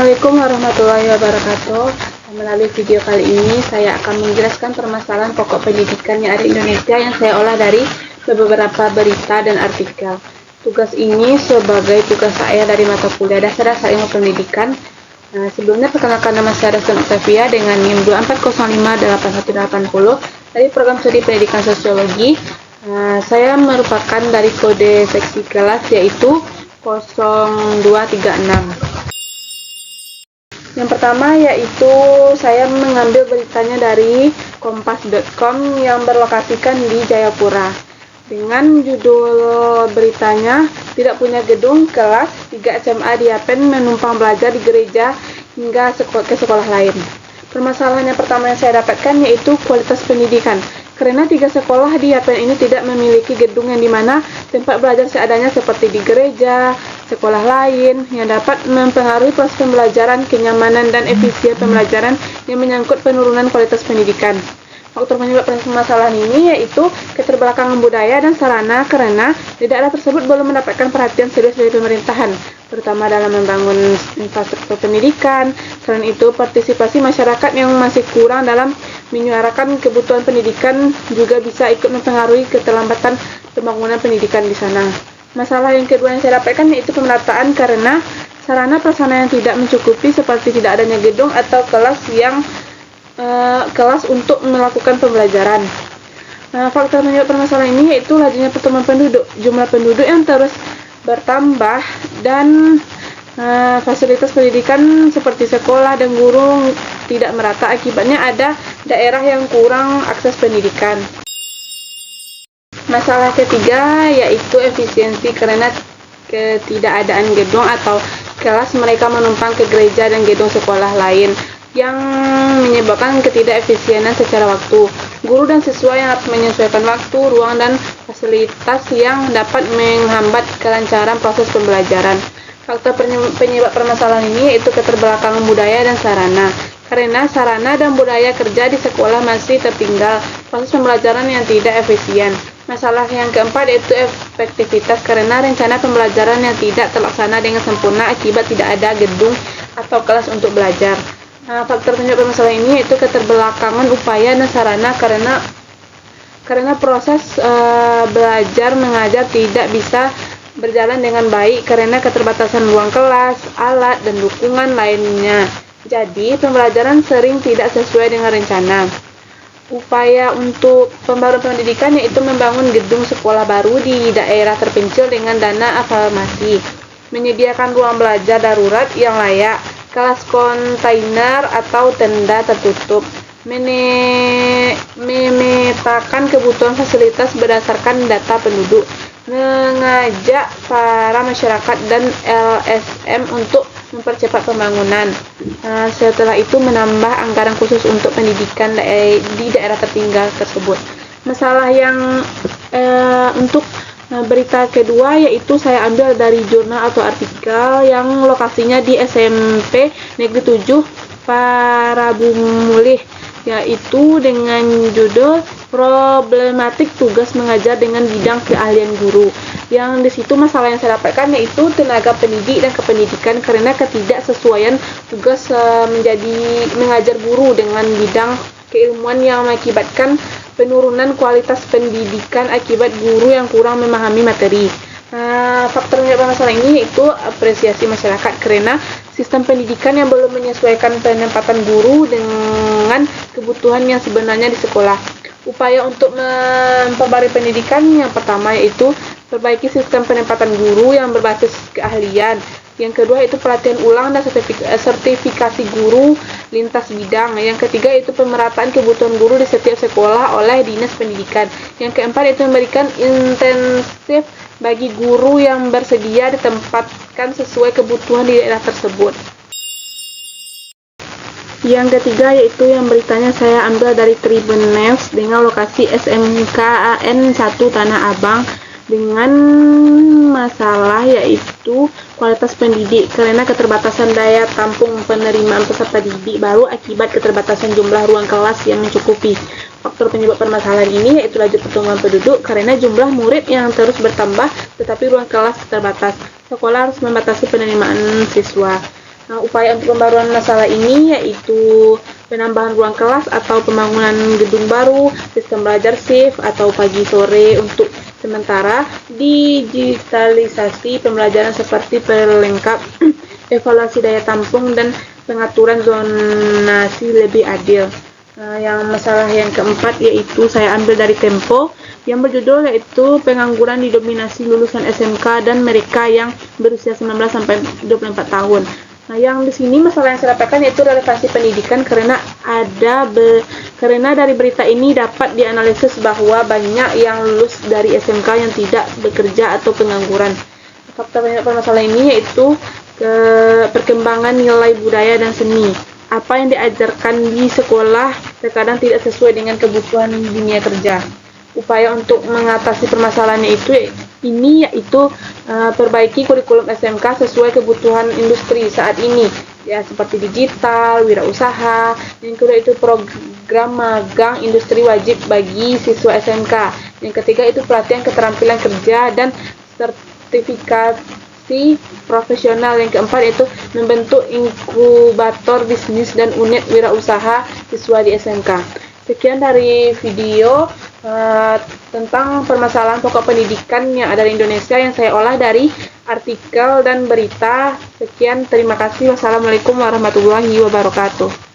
Assalamualaikum warahmatullahi wabarakatuh. Melalui video kali ini saya akan menjelaskan permasalahan pokok pendidikan yang ada di Indonesia yang saya olah dari beberapa berita dan artikel. Tugas ini sebagai tugas saya dari mata kuliah dasar ilmu pendidikan. Sebelumnya perkenalkan, nama saya Raston Octavia dengan NIM 2405880 dari program studi pendidikan sosiologi. Saya merupakan dari kode seksi kelas yaitu 0236. Yang pertama yaitu saya mengambil beritanya dari kompas.com yang berlokasikan di Jayapura. Dengan judul beritanya, tidak punya gedung, kelas 3 SMA di Yapen menumpang belajar di gereja hingga ke sekolah lain. Permasalahan yang pertama yang saya dapatkan yaitu kualitas pendidikan. Karena 3 sekolah di Yapen ini tidak memiliki gedung yang dimana tempat belajar seadanya seperti di gereja, sekolah lain yang dapat mempengaruhi proses pembelajaran, kenyamanan, dan efisien pembelajaran yang menyangkut penurunan kualitas pendidikan. Faktor penyebab permasalahan ini yaitu keterbelakangan budaya dan sarana karena di daerah tersebut belum mendapatkan perhatian serius dari pemerintahan, terutama dalam membangun infrastruktur pendidikan. Selain itu, partisipasi masyarakat yang masih kurang dalam menyuarakan kebutuhan pendidikan juga bisa ikut mempengaruhi keterlambatan pembangunan pendidikan di sana. Masalah yang kedua yang saya dapatkan yaitu pemerataan karena sarana prasarana yang tidak mencukupi seperti tidak adanya gedung atau kelas untuk melakukan pembelajaran. Faktor penyebab permasalahan ini yaitu lajunya pertumbuhan penduduk, jumlah penduduk yang terus bertambah dan fasilitas pendidikan seperti sekolah dan guru tidak merata. Akibatnya ada daerah yang kurang akses pendidikan. Masalah ketiga yaitu efisiensi karena ketidakadaan gedung atau kelas, mereka menumpang ke gereja dan gedung sekolah lain yang menyebabkan ketidakefisienan secara waktu. Guru dan siswa yang harus menyesuaikan waktu, ruang, dan fasilitas yang dapat menghambat kelancaran proses pembelajaran. Faktor penyebab permasalahan ini yaitu keterbelakangan budaya dan sarana. Karena sarana dan budaya kerja di sekolah masih tertinggal, proses pembelajaran yang tidak efisien. Masalah yang keempat yaitu efektivitas karena rencana pembelajaran yang tidak terlaksana dengan sempurna akibat tidak ada gedung atau kelas untuk belajar. Faktor penyebab masalah ini yaitu keterbelakangan upaya dan sarana karena proses belajar mengajar tidak bisa berjalan dengan baik karena keterbatasan ruang kelas, alat, dan dukungan lainnya. Jadi, pembelajaran sering tidak sesuai dengan rencana. Upaya untuk pembaruan pendidikan yaitu membangun gedung sekolah baru di daerah terpencil dengan dana afirmasi, menyediakan ruang belajar darurat yang layak, kelas kontainer atau tenda tertutup, memetakan kebutuhan fasilitas berdasarkan data penduduk, mengajak para masyarakat dan LSM untuk mempercepat pembangunan. Setelah itu menambah anggaran khusus untuk pendidikan di daerah tertinggal tersebut. Masalah yang untuk berita kedua yaitu saya ambil dari jurnal atau artikel yang lokasinya di SMP Negeri 7 Parabumulih, yaitu dengan judul problematik tugas mengajar dengan bidang keahlian guru. Yang di situ masalah yang saya dapatkan yaitu tenaga pendidik dan kependidikan karena ketidaksesuaian tugas menjadi mengajar guru dengan bidang keilmuan yang mengakibatkan penurunan kualitas pendidikan akibat guru yang kurang memahami materi. Faktor penyebab masalah ini yaitu apresiasi masyarakat karena sistem pendidikan yang belum menyesuaikan penempatan guru dengan kebutuhan yang sebenarnya di sekolah. Upaya untuk memperbarui pendidikan yang pertama yaitu perbaiki sistem penempatan guru yang berbasis keahlian. Yang kedua yaitu pelatihan ulang dan sertifikasi guru lintas bidang. Yang ketiga yaitu pemerataan kebutuhan guru di setiap sekolah oleh Dinas Pendidikan. Yang keempat yaitu memberikan intensif bagi guru yang bersedia ditempatkan sesuai kebutuhan di daerah tersebut. Yang ketiga yaitu yang beritanya saya ambil dari Tribun News dengan lokasi SMKAN 1 Tanah Abang dengan masalah yaitu kualitas pendidik karena keterbatasan daya tampung penerimaan peserta didik baru akibat keterbatasan jumlah ruang kelas yang mencukupi. Faktor penyebab permasalahan ini yaitu laju pertumbuhan penduduk karena jumlah murid yang terus bertambah tetapi ruang kelas terbatas. Sekolah harus membatasi penerimaan siswa. Upaya untuk pembaruan masalah ini yaitu penambahan ruang kelas atau pembangunan gedung baru, sistem belajar shift atau pagi sore untuk sementara, digitalisasi pembelajaran seperti pelengkap evaluasi daya tampung dan pengaturan zonasi lebih adil. Yang masalah yang keempat yaitu saya ambil dari Tempo yang berjudul yaitu pengangguran didominasi lulusan SMK dan mereka yang berusia 19 sampai 24 tahun. Yang di sini masalah yang saya dapatkan yaitu relevansi pendidikan karena dari berita ini dapat dianalisis bahwa banyak yang lulus dari SMK yang tidak bekerja atau pengangguran. Faktor permasalahan ini yaitu perkembangan nilai budaya dan seni. Apa yang diajarkan di sekolah terkadang tidak sesuai dengan kebutuhan dunia kerja. Upaya untuk mengatasi permasalahannya ini yaitu perbaiki kurikulum SMK sesuai kebutuhan industri saat ini, ya seperti digital, wirausaha. Yang kedua itu program magang industri wajib bagi siswa SMK. Yang ketiga itu pelatihan keterampilan kerja dan sertifikasi profesional. Yang keempat itu membentuk inkubator bisnis dan unit wirausaha siswa di SMK. Sekian dari video tentang permasalahan pokok pendidikan yang ada di Indonesia yang saya olah dari artikel dan berita. Sekian, terima kasih. Wassalamualaikum warahmatullahi wabarakatuh.